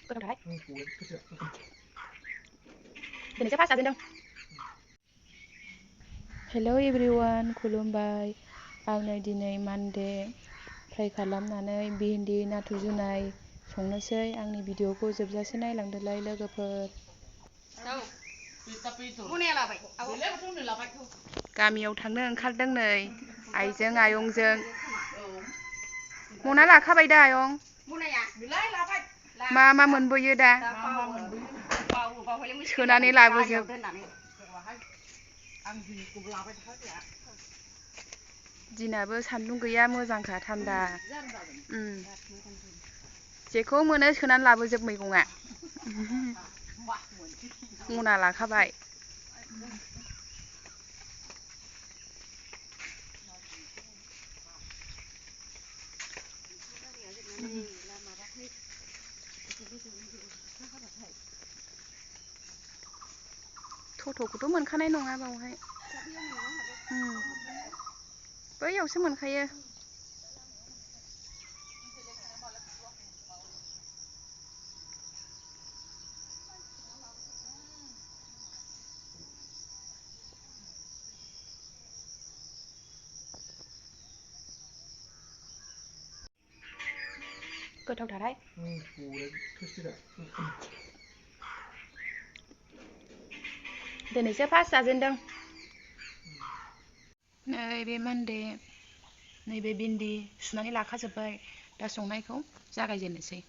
Cô Thái. Diनै sih pas जाजेनदों. Hello everyone, खुलुमबाय. आङो दिनै मानडे फ्राय खालामनानै भिन्दि नाथुर जुनाय संनोसै. आंनि भिडिअखौ जोबजासे नायलांदोलाय लोगोफोर. गामियाव थांनो ओंखारदों नै आइजों आयंजों. मना लाखाबाय दा आयं? मा मा मोनबोयो दा? सोनानै लाबोजोब. दिनाबो सान्दुं गैया, मोजांखा थान्दा. जेखौ मोनो सोनानै लाबोजोब मैगङा. मना लाखाबाय. टट'खौथ' मोनखानाय नङा बावहाय. बैयावसो मोनखायो. गोथावथारहाय. दिनैसो फार्स्ट जाजेनदों. नैबे मानडे, नैबे भिन्दि सुनानै लाखाजोब्बाय. दा संनायखौ जागायजेननोसै.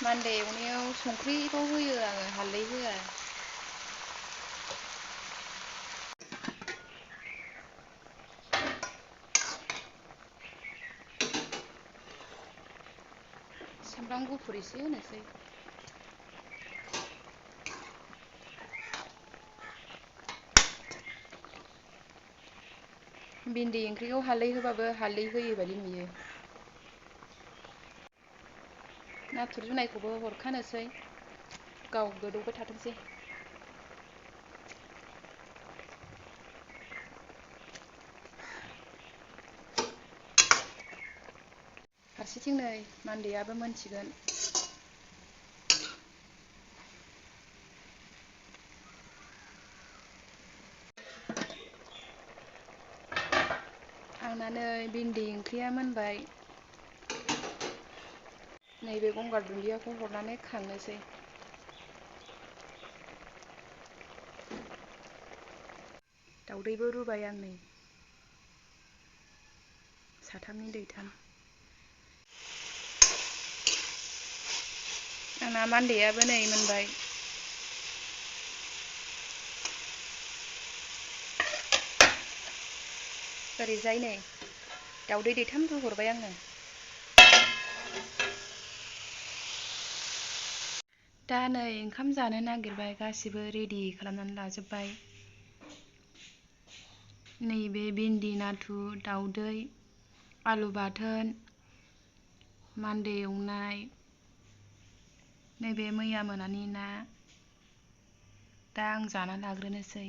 मानडे एवनायाव संख्रिखौ होयो आङो, हालदै होआ. सामब्राम गुफुर एसे होनोसै. भिन्दि ओंख्रिखौ हालदै होबाबो हालदै होयै बायदि नुयो. नाथुर जुनायखौबो हरखानोसै, गाव गोदौबाय थाथोंसै. फारसेथिं नै मानडेयाबो मोनसिगोन. आंना नै भिन्दि ओंख्रिया मोनबाय. नैबे गंगार दुन्दियाखौ हरनानै खांनोसै. दाउदैबो रुबाय आं नै. साथामनि दैथाम. आंना मानडेयाबो नै मोनबाय. ओरैजाय नै दाउदै दैथाम रुहरबाय आङो. दा नै ओंखाम जानो नागिरबाय, गासिबो रेडि खालामनानै लाजोब्बाय. नैबे भिन्दि नाथुर, दाउदै, आलु बाथोन, मानडे एवनाय, नैबे मैया मोनानि ना. दा आं जाना लाग्रोनोसै.